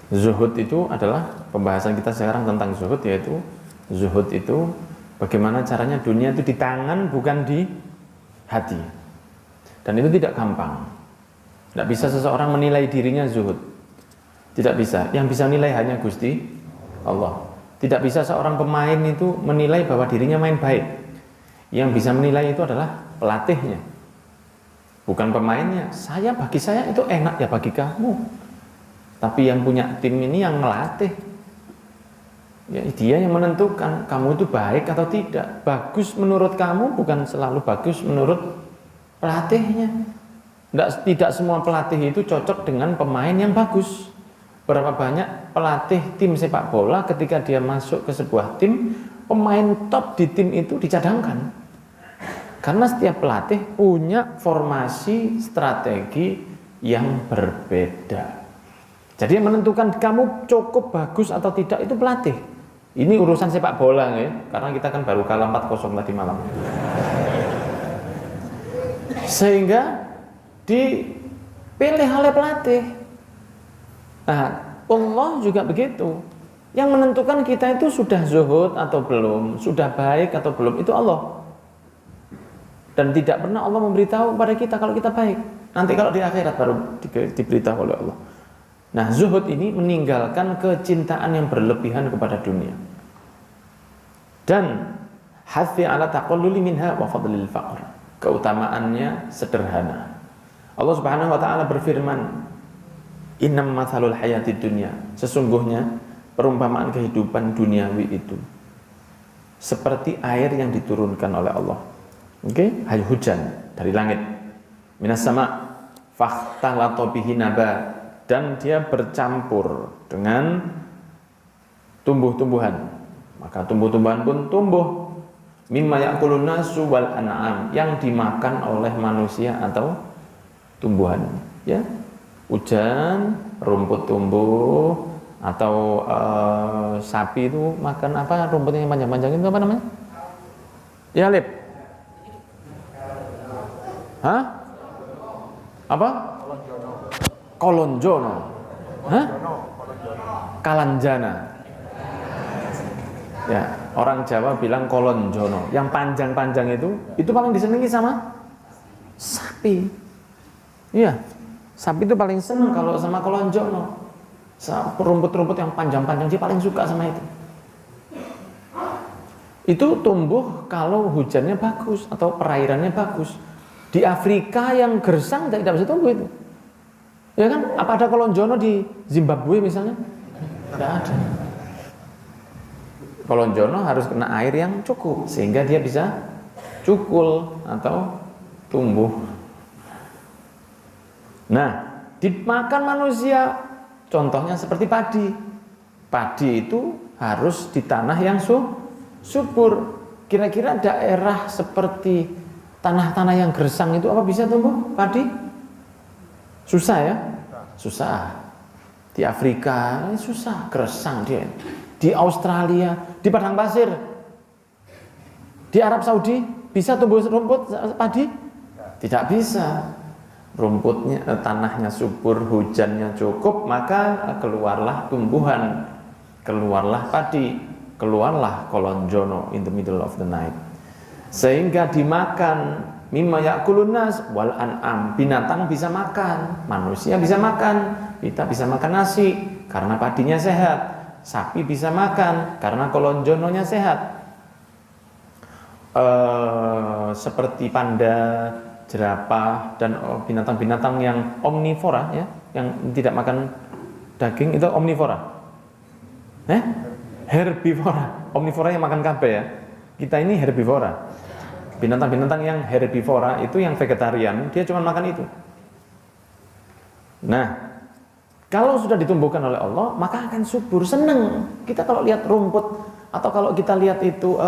Zuhud itu adalah pembahasan kita sekarang tentang zuhud, yaitu zuhud itu bagaimana caranya dunia itu di tangan bukan di hati. Dan itu tidak gampang. Tidak bisa seseorang menilai dirinya zuhud. Tidak bisa. Yang bisa nilai hanya Gusti Allah. Tidak bisa seorang pemain itu menilai bahwa dirinya main baik. Yang bisa menilai itu adalah pelatihnya, bukan pemainnya. Bagi saya itu enak, ya bagi kamu. Tapi yang punya tim ini yang melatih, ya dia yang menentukan kamu itu baik atau tidak. Bagus menurut kamu bukan selalu bagus menurut pelatihnya. Tidak semua pelatih itu cocok dengan pemain yang bagus. Berapa banyak pelatih tim sepak bola ketika dia masuk ke sebuah tim, pemain top di tim itu dicadangkan. Karena setiap pelatih punya formasi strategi yang berbeda. Jadi yang menentukan kamu cukup bagus atau tidak itu pelatih. Ini urusan sepak bola ya, karena kita kan baru kalah 4-0 tadi malam. Sehingga dipilih oleh pelatih. Nah, Allah juga begitu. Yang menentukan kita itu sudah zuhud atau belum, sudah baik atau belum, itu Allah. Dan tidak pernah Allah memberitahu kepada kita kalau kita baik. Nanti kalau di akhirat baru diberitahu oleh Allah. Nah, zuhud ini meninggalkan kecintaan yang berlebihan kepada dunia. Dan hathi ala taqalluli minha wa fadlil faqr. Keutamaannya sederhana. Allah Subhanahu wa taala berfirman, "Innam mathalul hayatid dunya." Sesungguhnya perumpamaan kehidupan duniawi itu seperti air yang diturunkan oleh Allah. Air hujan dari langit. Minas sama fakhtalata bihi nabat. Dan dia bercampur dengan tumbuh-tumbuhan, maka tumbuh-tumbuhan pun tumbuh. Mimma ya'kulun nasu wal an'am, yang dimakan oleh manusia atau tumbuhan. Ya, hujan, rumput tumbuh, atau sapi itu makan apa, rumputnya yang panjang-panjang itu apa namanya? Ya, Lip. Hah? Apa? Kolonjono. Hah? Kalanjana. Ya, orang Jawa bilang kolonjono. Yang panjang-panjang itu paling disenangi sama sapi. Iya, sapi itu paling senang kalau sama kolonjono. Rumput-rumput yang panjang-panjang dia paling suka sama itu. Itu tumbuh kalau hujannya bagus atau perairannya bagus. Di Afrika yang gersang tidak bisa tumbuh itu. Ya kan? Apa ada kolonjono di Zimbabwe misalnya? Tidak ada. Kolonjono harus kena air yang cukup sehingga dia bisa cukul atau tumbuh. Nah, dimakan manusia contohnya seperti padi. Padi itu harus di tanah yang subur. Kira-kira daerah seperti tanah-tanah yang gersang itu apa bisa tumbuh padi? Susah ya? Susah. Di Afrika susah, gersang dia. Di Australia, di padang pasir. Di Arab Saudi bisa tumbuh rumput padi? Tidak bisa. Rumputnya, tanahnya subur, hujannya cukup, maka keluarlah tumbuhan, keluarlah padi, keluarlah kolonjono in the middle of the night. Sehingga dimakan. Mimma ya'kulun nas wal an'am, binatang bisa makan, manusia bisa makan, kita bisa makan nasi karena padinya sehat, sapi bisa makan karena kolonjononya sehat. Seperti panda, jerapah dan binatang-binatang yang omnivora ya, yang tidak makan daging itu omnivora. Herbivora. Omnivora yang makan kabeh ya. Kita ini herbivora. Binatang-binatang yang herbivora itu yang vegetarian, dia cuma makan itu. Nah, kalau sudah ditumbuhkan oleh Allah, maka akan subur, senang. Kita kalau lihat rumput atau kalau kita lihat itu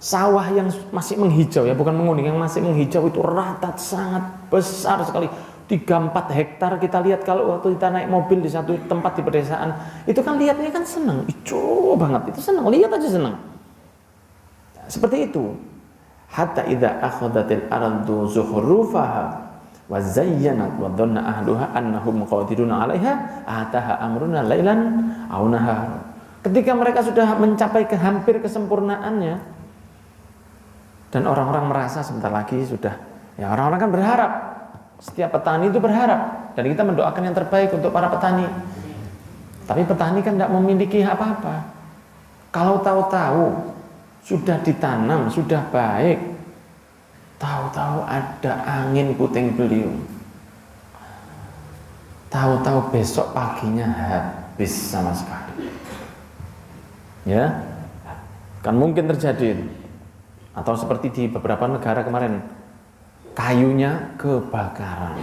sawah yang masih menghijau ya, bukan menguning, yang masih menghijau itu rata sangat besar sekali. 3-4 hektar kita lihat kalau waktu kita naik mobil di satu tempat di pedesaan, itu kan lihatnya kan senang, hijau banget, itu senang, lihat aja senang. Seperti itu. Hatta idza akhadhatil ardu zukhrufaha wa zayyanat wa dhanna ahluha annahum qadiruna 'alaiha ataha amruna lailan aw nahar. Ketika mereka sudah mencapai hampir kesempurnaannya dan orang-orang merasa sebentar lagi sudah, ya orang-orang kan berharap, setiap petani itu berharap, dan kita mendoakan yang terbaik untuk para petani. Tapi petani kan tidak memiliki apa-apa. Kalau tahu-tahu sudah ditanam, sudah baik, tahu-tahu ada angin puting beliung, tahu-tahu besok paginya habis sama sekali, ya kan mungkin terjadi. Atau seperti di beberapa negara kemarin, kayunya kebakaran,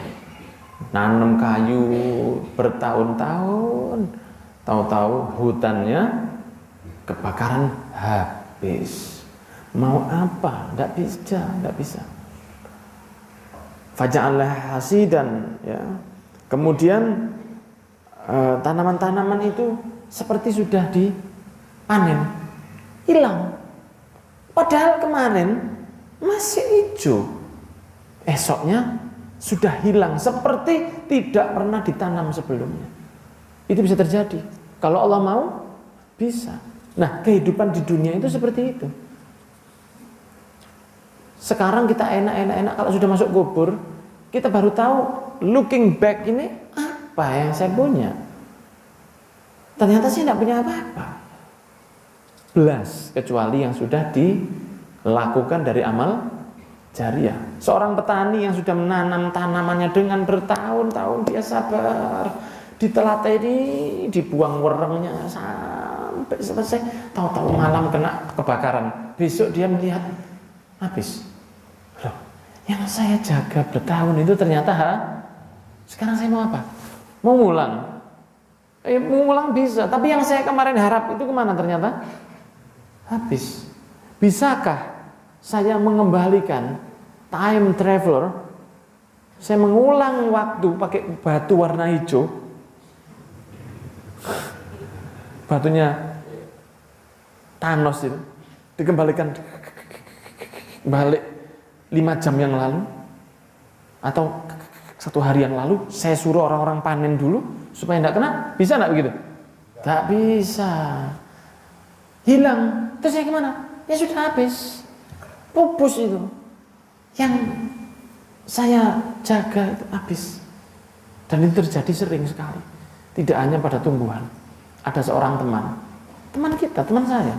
nanam kayu bertahun-tahun, tahu-tahu hutannya kebakaran habis. Mau apa? Tidak bisa. Faja'allah hasidan, ya. Kemudian tanaman-tanaman itu seperti sudah dipanen, hilang. Padahal kemarin masih hijau, esoknya sudah hilang seperti tidak pernah ditanam sebelumnya. Itu bisa terjadi. Kalau Allah mau, bisa. Nah, kehidupan di dunia itu seperti itu. Sekarang kita enak-enak, kalau sudah masuk kubur, kita baru tahu, looking back ini apa yang saya punya. Ternyata saya tidak punya apa-apa. Belas, kecuali yang sudah dilakukan dari amal jariah. Seorang petani yang sudah menanam tanamannya dengan bertahun-tahun, dia sabar, ditelateni, dibuang werengnya sampai selesai, tahu-tahu malam kena kebakaran, besok dia melihat habis. Loh, yang saya jaga bertahun itu ternyata sekarang saya mau apa? Mau ngulang. Mau ngulang bisa, tapi yang saya kemarin harap itu kemana ternyata? Habis. Bisakah saya mengembalikan, time traveler, saya mengulang waktu pakai batu warna hijau, batunya Thanos itu, dikembalikan balik 5 jam yang lalu, atau 1 hari yang lalu, saya suruh orang-orang panen dulu supaya tidak kena, bisa tidak begitu? Tak bisa. Hilang. Terus saya gimana? Ya sudah habis, pupus itu yang saya jaga itu habis. Dan itu terjadi sering sekali, tidak hanya pada tumbuhan. Ada seorang teman kita, teman saya,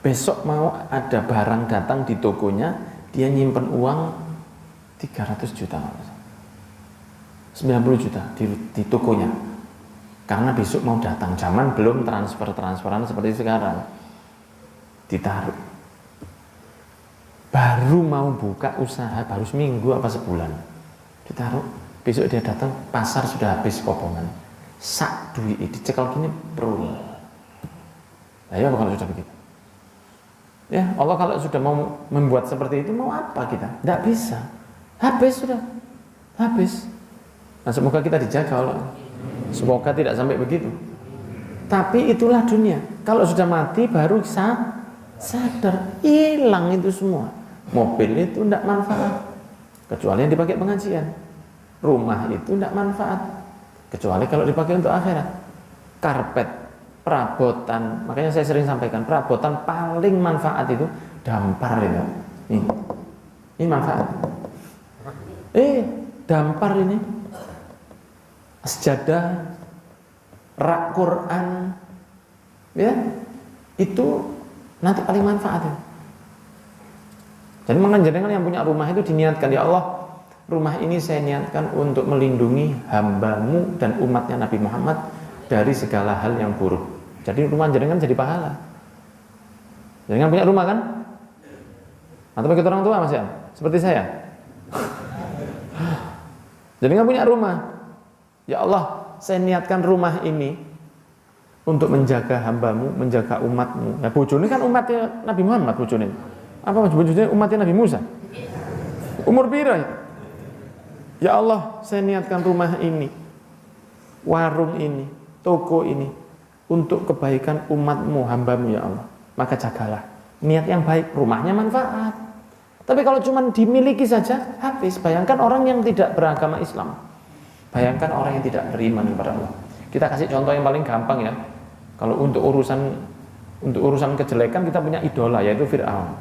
besok mau ada barang datang di tokonya, dia nyimpen uang 300 juta 90 juta di tokonya, karena besok mau datang. Zaman belum transferan seperti sekarang, ditaruh. Baru mau buka usaha, baru seminggu apa sebulan, ditaruh. Besok dia datang, pasar sudah habis kobongan, sak duit dicekal gini, brul. Nah, ya kalau sudah begitu, ya Allah kalau sudah mau membuat seperti itu, mau apa kita? Tidak bisa, habis sudah, habis. Nah, semoga kita dijaga Allah. Semoga tidak sampai begitu. Tapi itulah dunia. Kalau sudah mati baru sadar, hilang itu semua. Mobil itu tidak manfaat kecuali yang dipakai pengajian. Rumah itu tidak manfaat kecuali kalau dipakai untuk akhirat. Karpet, perabotan, makanya saya sering sampaikan, perabotan paling manfaat itu dampar itu. Ini manfaat. Dampar ini, sejadah, rak Quran, ya, itu nanti paling manfaat ya. Jadi menganjurkan yang punya rumah itu diniatkan, ya Allah, rumah ini saya niatkan untuk melindungi hambamu dan umatnya Nabi Muhammad dari segala hal yang buruk. Jadi rumah jenengan jadi pahala. Jenengan punya rumah kan? Atau begitu orang tua Mas ya? Seperti saya. Jenengan punya rumah. Ya Allah, saya niatkan rumah ini untuk menjaga hambamu, menjaga umatmu. Ya bojone kan umatnya Nabi Muhammad, bojone. Apa bojone umatnya Nabi Musa? Umur pira? Ya Allah, saya niatkan rumah ini, warung ini, toko ini untuk kebaikan umatmu, hambamu ya Allah. Maka jagalah. Niat yang baik, rumahnya manfaat. Tapi kalau cuma dimiliki saja, habis. Bayangkan orang yang tidak beragama Islam. Bayangkan orang yang tidak beriman kepada Allah. Kita kasih contoh yang paling gampang ya. Kalau untuk urusan kejelekan kita punya idola, yaitu Fir'aun.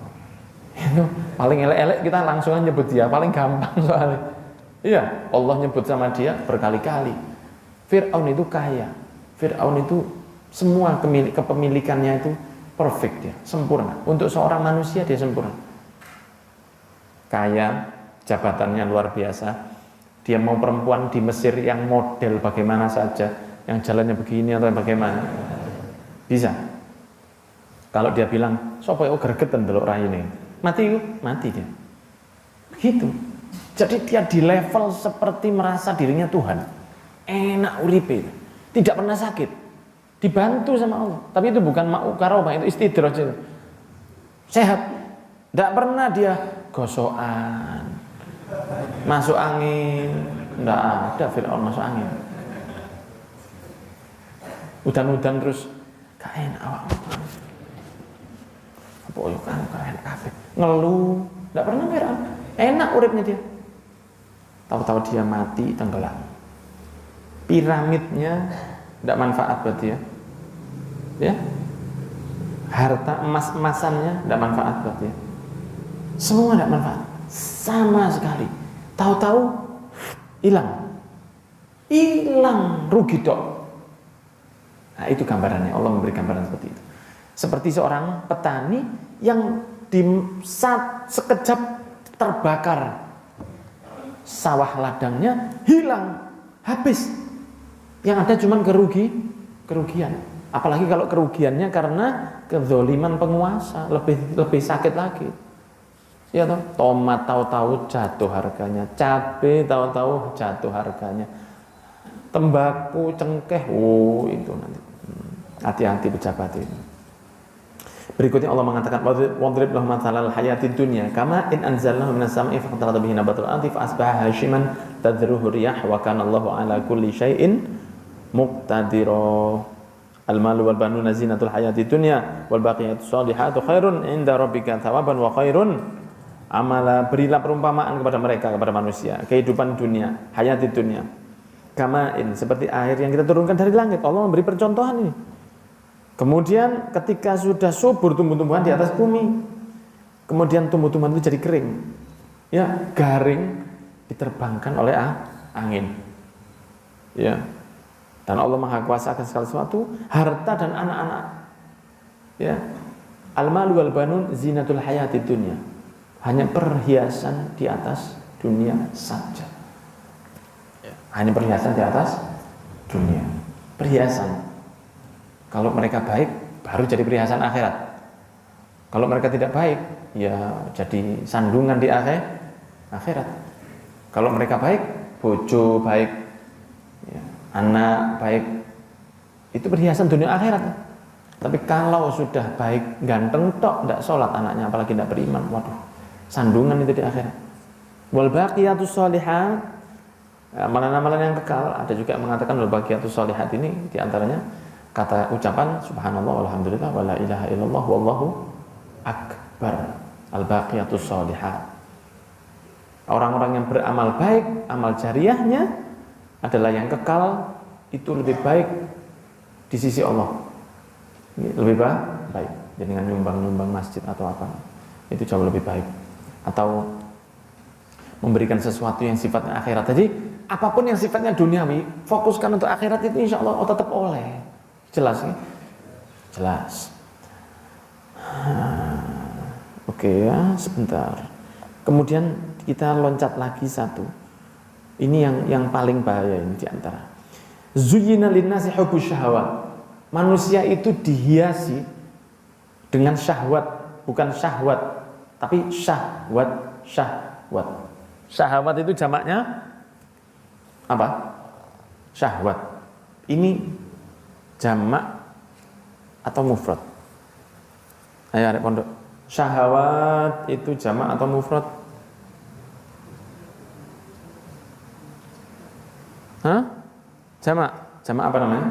Itu paling elek-elek kita langsung nyebut dia, paling gampang soalnya. Iya, Allah nyebut sama dia berkali-kali. Fir'aun itu kaya. Fir'aun itu semua kepemilikannya itu perfect ya, sempurna. Untuk seorang manusia dia sempurna. Kaya, jabatannya luar biasa. Dia mau perempuan di Mesir yang model bagaimana saja, yang jalannya begini atau bagaimana, bisa. Kalau dia bilang, "Sopo yo gregetan delok raine." Mati dia. Begitu. Jadi dia di level seperti merasa dirinya Tuhan. Enak uripe. Tidak pernah sakit. Dibantu sama Allah. Tapi itu bukan ma'ukaromah, itu istidraj. Sehat. Tidak pernah dia gosokan, masuk angin. Tidak ada Fir'aun masuk angin. Udan-udan terus gak enak awakmu. Apa yo kan gak enak kabeh. Ngeluh, tidak pernah Fir'aun. Enak uripnya dia. Tahu-tahu dia mati tenggelam. Piramidnya tidak manfaat buat dia. Ya. Harta emas-emasannya tidak manfaat buat dia. Semua tidak manfaat sama sekali. Tahu-tahu hilang, rugi dok. Nah itu gambarannya. Allah memberi gambaran seperti itu. Seperti seorang petani yang di saat sekejap terbakar sawah ladangnya, hilang, habis. Yang ada cuma kerugian. Apalagi kalau kerugiannya karena kezoliman penguasa, lebih sakit lagi. Ya toh, tomat tahu-tahu jatuh harganya, cabai tahu-tahu jatuh harganya, tembakau, cengkeh, itu nanti. Hati-hati pejabat ini. Berikutnya Allah mengatakan, "Wadrib lahum mathalal hayatid dunya kama in anzalnahu minas sama'i faqtalata bihi nabatul ardi fa asbaha hashiman tadhruhu riyah wa kana Allahu ala kulli syai'in muqtadira." Al-malu wal banuna zinatul hayatid dunya wal baqiyatus shalihatu khairun 'inda rabbika thawaban wa khairun amala. Berilah perumpamaan kepada mereka, kepada manusia, kehidupan dunia, hayatid dunya. Kamain, seperti air yang kita turunkan dari langit. Allah memberi percontohan ini. Kemudian ketika sudah subur tumbuh-tumbuhan di atas bumi, kemudian tumbuh-tumbuhan itu jadi kering, ya garing, diterbangkan oleh angin. Ya. Dan Allah Maha Kuasa akan segala sesuatu, harta dan anak-anak. Ya. Al-malu wal banun zinatul hayatid dunya. Hanya perhiasan di atas dunia saja. Hanya perhiasan di atas dunia. Perhiasan. Kalau mereka baik, baru jadi perhiasan akhirat. Kalau mereka tidak baik, ya jadi sandungan di akhirat. Kalau mereka baik, bojo baik, ya, anak baik, itu perhiasan dunia akhirat. Tapi kalau sudah baik, ganteng tok, tidak sholat anaknya, apalagi tidak beriman, waduh, sandungan itu di akhirat. Wal baqiyatus shalihat, amalan-amalan yang kekal. Ada juga yang mengatakan wal baqiyatus shalihat ini diantaranya kata ucapan subhanallah walhamdulillah wala ilaha illallah wallahu akbar. Al baqiyatus shalihat, orang-orang yang beramal baik, amal jariahnya adalah yang kekal, itu lebih baik di sisi Allah. Lebih baik dengan nyumbang masjid atau apa, itu jauh lebih baik. Atau memberikan sesuatu yang sifatnya akhirat. Jadi apapun yang sifatnya duniawi, fokuskan untuk akhirat, itu insya Allah tetap oleh. Jelas ya? Jelas. Oke ya, sebentar. Kemudian kita loncat lagi satu. Ini yang paling bahaya ini diantara. Zuyyina linnasi hubbus syahwat. Manusia itu dihiasi dengan syahwat, bukan syahwat, tapi syahwat. Syahwat itu jamaknya apa? Syahwat. Ini jamak atau mufrad? Ayo arek pondok. Syahwat itu jamak atau mufrad? Hah? Jamak. Jamak apa namanya?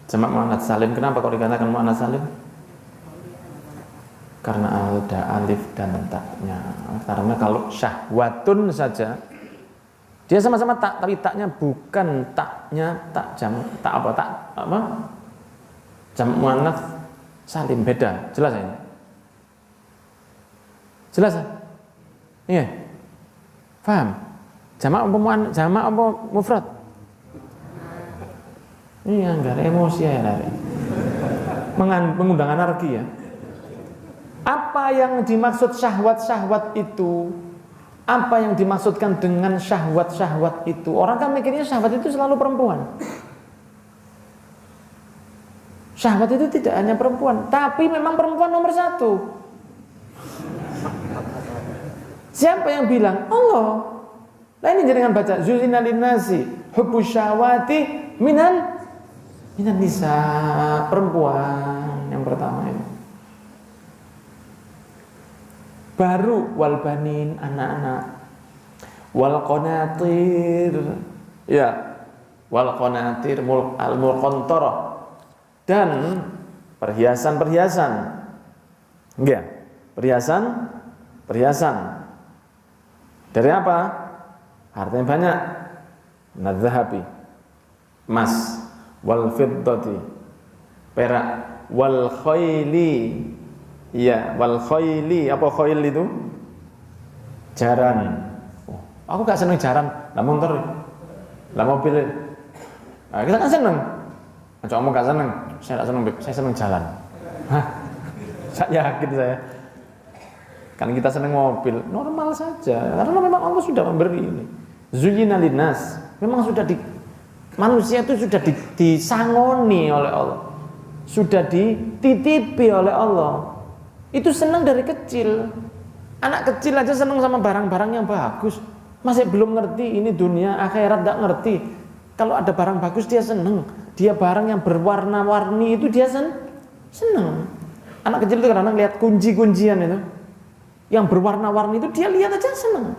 Jamak muannats salim. Kenapa kok dikatakan muannats salim? Karena ada alif dan taknya. Karena kalau syahwatun saja dia sama-sama tak, tapi taknya bukan taknya tak jam tak apa jam muannats salim, beda. Jelas ya ini? Jelas ya? Iya. Paham? Jamak apa mufrad? Iya, enggak emosi ya lari. Mengundang anarki ya. Apa yang dimaksud syahwat-syahwat itu? Apa yang dimaksudkan dengan syahwat-syahwat itu? Orang kan mikirnya syahwat itu selalu perempuan. Syahwat itu tidak hanya perempuan, tapi memang perempuan nomor satu. Siapa yang bilang? Allah. Nah ini jangan baca zuzina linnasi hubbus syahwati minan nisa, perempuan yang pertama ini. Baru wal banin, anak-anak, wal qanatir, ya, wal qanatir al mulqantarah, dan perhiasan-perhiasan, enggak, perhiasan dari apa? Hartanya banyak, nadzahabi, emas, wal fiddati, perak, wal khayli. Iya, wal khayli, apa khayl itu? Jaran. Oh, aku gak seneng jaran, lah motor, lah mobil. Nah, kita kan seneng. Kamu gak seneng, saya gak seneng, saya seneng jalan. Hah? Saya yakin saya. Kan kita seneng mobil, normal saja. Karena memang Allah sudah memberi ini. Zuyyina linnas, memang sudah manusia itu sudah disangoni oleh Allah. Sudah dititipi oleh Allah. Itu senang dari kecil. Anak kecil aja senang sama barang-barang yang bagus. Masih belum ngerti ini dunia, akhirat enggak ngerti. Kalau ada barang bagus dia senang. Dia barang yang berwarna-warni itu dia senang. Anak kecil itu kadang-kadang lihat kunci-kuncian itu yang berwarna-warni itu dia lihat aja senang.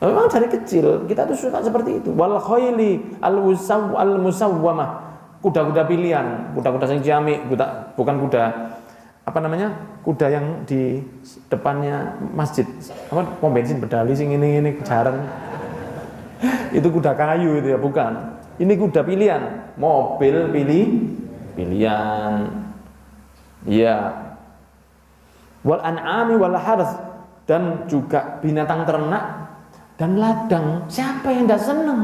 Memang dari kecil kita tuh suka seperti itu. Wal khayli al musawwamah, kuda-kuda pilihan, kuda-kuda sing jami, bukan kuda apa namanya, kuda yang di depannya masjid, apa pom bensin berdali sing ini jarang. Itu kuda kayu itu ya, bukan. Ini kuda pilihan, mobil pilihan. Iya. Wal an'ami wal harth, dan juga binatang ternak dan ladang. Siapa yang tidak senang?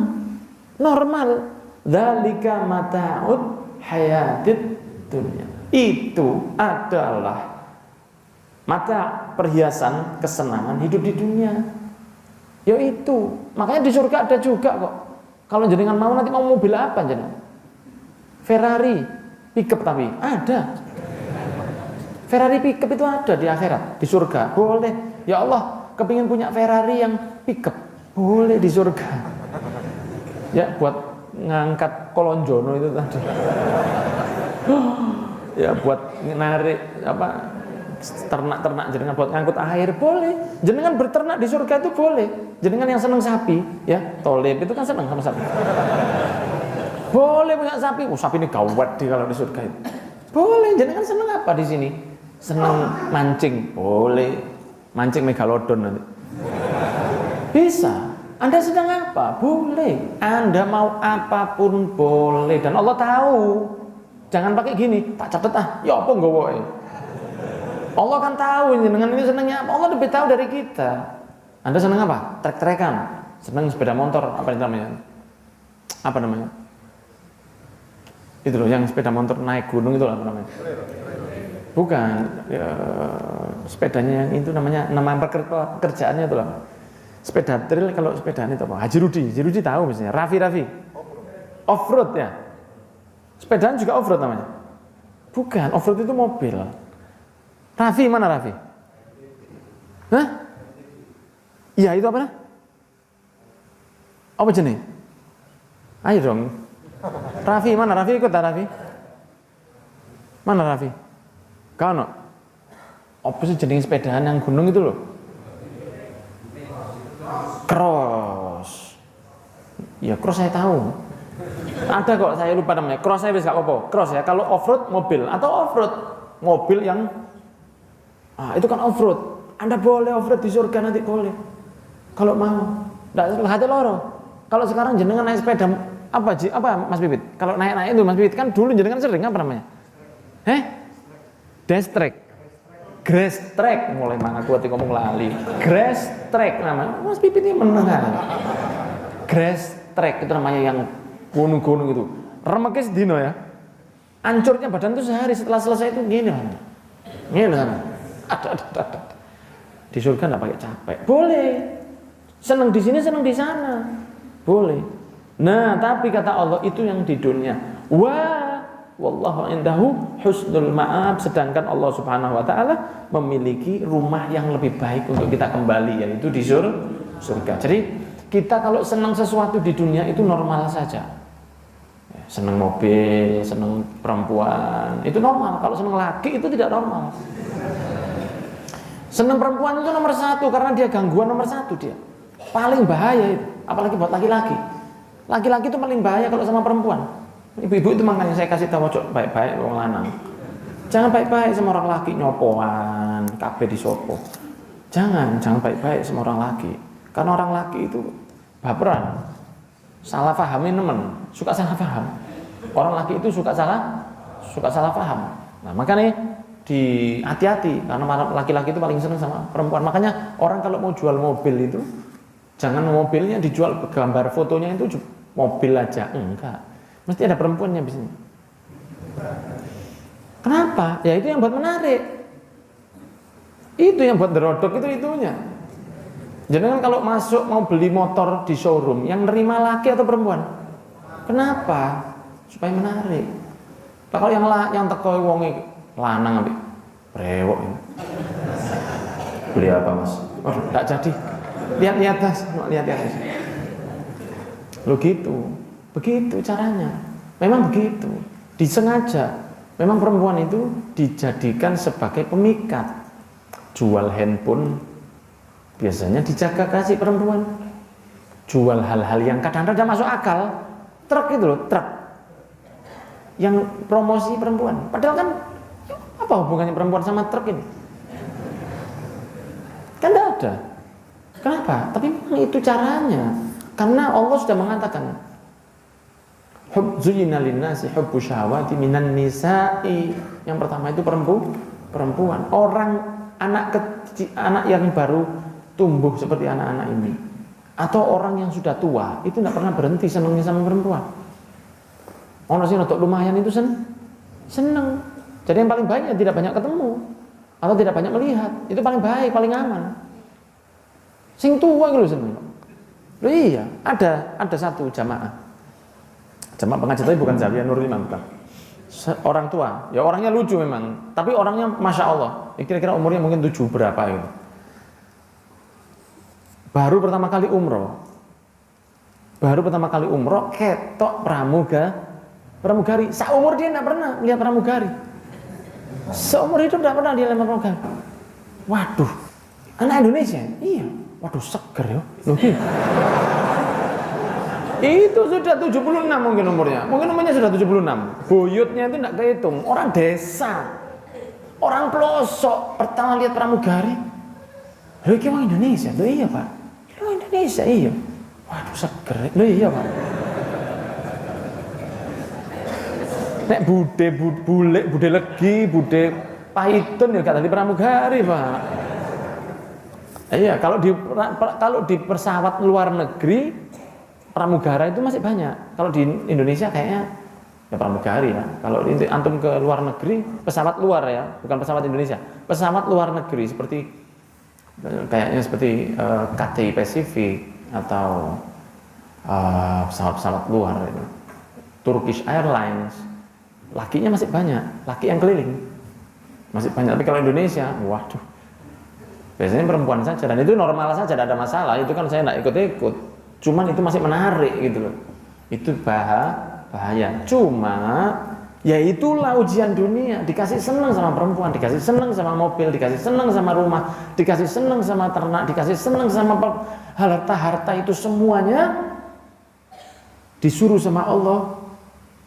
Normal. Dzalika mata'ud hayatid dunya. Itu adalah mata perhiasan kesenangan hidup di dunia. Yaitu, makanya di surga ada juga kok. Kalau jenengan mau nanti mau mobil apa jenengan? Ferrari pickup, tapi ada. Ferrari pickup itu ada di akhirat, di surga. Boleh. Ya Allah, kepingin punya Ferrari yang pickup. Boleh di surga. Ya, buat ngangkat kolonjono itu tadi. Ya, buat narik apa ternak-ternak jenengan, buat ngangkut air boleh. Jenengan berternak di surga itu boleh. Jenengan yang seneng sapi, ya, tolib itu kan seneng sama sapi. Boleh punya sapi. Oh, sapi ini gawat kalau di surga itu. Boleh. Jenengan seneng apa di sini? Seneng mancing, boleh. Mancing megalodon nanti. Bisa. Anda sedang apa? Boleh. Anda mau apapun boleh, dan Allah tahu. Jangan pakai gini, tak catat ya apa enggak woe. Allah kan tahu jenengan ini senangnya apa. Allah lebih tahu dari kita. Anda senang apa? Trek-trekan. Senang sepeda motor, apa namanya? Apa namanya? Itu loh yang sepeda motor naik gunung itu apa namanya? Bukan, ya, sepedanya yang itu namanya, nama pekerjaannya itu loh. Sepeda trail, kalau sepedaan itu apa? Haji Rudi tahu misalnya. Raffi. Off-road ya. Sepedaan juga off-road namanya? Bukan, off-road itu mobil. Raffi, mana Raffi? Hah? Iya, itu apa? Apa jenis? Ayo dong. Raffi, mana Raffi? Ikut tak Raffi? Mana Raffi? Kau no? Apa sih jenis sepedaan yang gunung itu loh? Cross. Ya cross saya tahu. Ada kok, saya lupa namanya. Cross saya bisa gak apa-apa. Cross ya, kalau off-road mobil atau off-road mobil yang Itu kan off road. Anda boleh off road di surga nanti boleh. Kalau mau. Enggak hati loro. Kalau sekarang jenengan naik sepeda apa Mas Bibit? Kalau naik itu Mas Bibit kan dulu jenengan sering apa namanya? Dash track. Grass track, mulai mana kuat ngomong lali. Grass track namanya. Mas Bibit ini mendengar. Grass track itu namanya yang gunung-gunung itu. Remeknya sedino ya. Hancurnya badan itu sehari, setelah selesai itu gini. Gini kan. Ada. Di surga enggak pakai capek. Boleh. Senang di sini, senang di sana. Boleh. Nah, tapi kata Allah itu yang di dunia. Wallahu indahu husnul ma'ab, sedangkan Allah Subhanahu wa taala memiliki rumah yang lebih baik untuk kita kembali, yaitu di surga. Jadi kita kalau senang sesuatu di dunia itu normal saja. Senang mobil, senang perempuan, itu normal. Kalau senang laki itu tidak normal. Senang perempuan itu nomor satu karena dia gangguan nomor satu dia. Paling bahaya itu, apalagi buat laki-laki. Laki-laki itu paling bahaya kalau sama perempuan. Ibu-ibu itu makanya saya kasih tahu baik-baik wong lanang. Jangan baik-baik sama orang laki nyopoan, kabeh disopo. Jangan baik-baik sama orang laki. Karena orang laki itu baperan. Salah pahamin nemen, suka salah paham. Orang laki itu suka salah paham. Nah, makanya hati-hati karena laki-laki itu paling senang sama perempuan. Makanya orang kalau mau jual mobil itu jangan mobilnya dijual gambar fotonya itu mobil aja, enggak. Mesti ada perempuannya bisnis. Kenapa? Ya itu yang buat menarik. Itu yang buat derodok itunya. Jadi kan kalau masuk mau beli motor di showroom, yang nerima laki atau perempuan? Kenapa? Supaya menarik. Nah, kalau yang teko wonge lanang ambek brewok ini. Beli apa, Mas? Oh, enggak jadi. Lihat-lihat Mas, lihat-lihat. Lo gitu. Begitu caranya. Memang begitu. Disengaja. Memang perempuan itu dijadikan sebagai pemikat. Jual handphone biasanya dijaga kasih perempuan. Jual hal-hal yang kadang-kadang masuk akal. Truk itu loh, truk. Yang promosi perempuan. Padahal kan apa hubungannya perempuan sama truk ini? Kan tidak ada. Kenapa? Tapi memang itu caranya. Karena Allah sudah mengatakan Zuyyina linnasi hubbu syahawati minan nisa'i. Yang pertama itu perempuan. Anak yang baru tumbuh seperti anak-anak ini, atau orang yang sudah tua itu tidak pernah berhenti senangnya sama perempuan. Orang sih untuk lumayan itu seneng. Jadi yang paling baik tidak banyak ketemu atau tidak banyak melihat, itu paling baik, paling aman. Sing tua gitu seneng. Loh iya, ada satu jamaah pengajian, tapi bukan Zawiyah Nurul Imam, bukan. Orang tua, ya orangnya lucu memang, tapi orangnya Masya Allah, kira-kira umurnya mungkin 7 berapa gitu. Baru pertama kali umroh, ketok pramugari. Seumur dia tidak pernah lihat pramugari. Seumur hidup tidak pernah dia lihat pramugari. Waduh, anak Indonesia? Iya. Waduh, seger ya. Itu sudah 76 mungkin umurnya. Mungkin umurnya sudah 76. Buyutnya itu tidak kehitung. Orang desa, orang pelosok pertama lihat pramugari. Loh, ini orang Indonesia? Loh iya Pak. Loh Indonesia iya. Waduh seger. Loh iya Pak. Nek bude legi, bude pahitun ya kata di pramugari Pak. Iya, kalau di pesawat luar negeri pramugara itu masih banyak. Kalau di Indonesia kayaknya ya pramugari ya. Kalau antum ke luar negeri, pesawat luar ya, bukan pesawat Indonesia. Pesawat luar negeri kayaknya seperti KTI Pacific atau pesawat-pesawat luar itu. Turkish Airlines. Lakinya masih banyak, laki yang keliling. Masih banyak, tapi kalau Indonesia, waduh. Biasanya perempuan saja dan itu normal saja, tidak ada masalah. Itu kan saya tidak ikut-ikut. Cuman itu masih menarik gitu loh. Itu bahaya. Cuma ya itulah ujian dunia. Dikasih senang sama perempuan, dikasih senang sama mobil, dikasih senang sama rumah, dikasih senang sama ternak, dikasih senang sama harta itu semuanya disuruh sama Allah.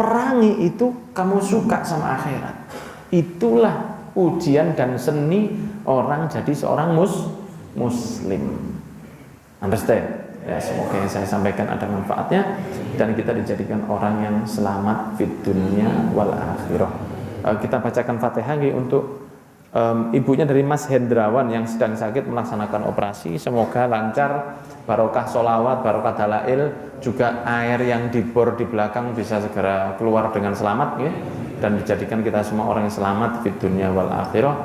Perangi itu kamu suka sama akhirat. Itulah ujian dan seni orang jadi seorang muslim. Understand? Ya, semoga yang saya sampaikan ada manfaatnya dan kita dijadikan orang yang selamat di dunia wal akhirah. Kita bacakan Fatihah untuk ibunya dari Mas Hendrawan yang sedang sakit melaksanakan operasi. Semoga lancar, barokah sholawat, barokah dalail, juga air yang dibor di belakang bisa segera keluar dengan selamat ya, dan dijadikan kita semua orang yang selamat di dunia wal akhirah.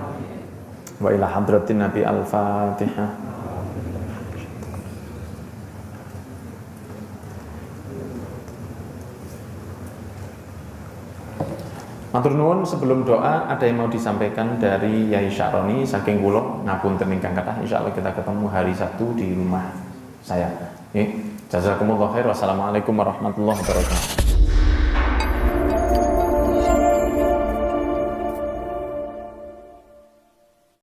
Wa ila hadratin Nabi al-Fatihah. Matur nuwun, sebelum doa ada yang mau disampaikan dari Yai Syaroni saking kula ngapunten ingkang kathah. Insyaallah kita ketemu hari Sabtu di rumah saya. Jazakumullah khair. Wassalamualaikum warahmatullahi wabarakatuh.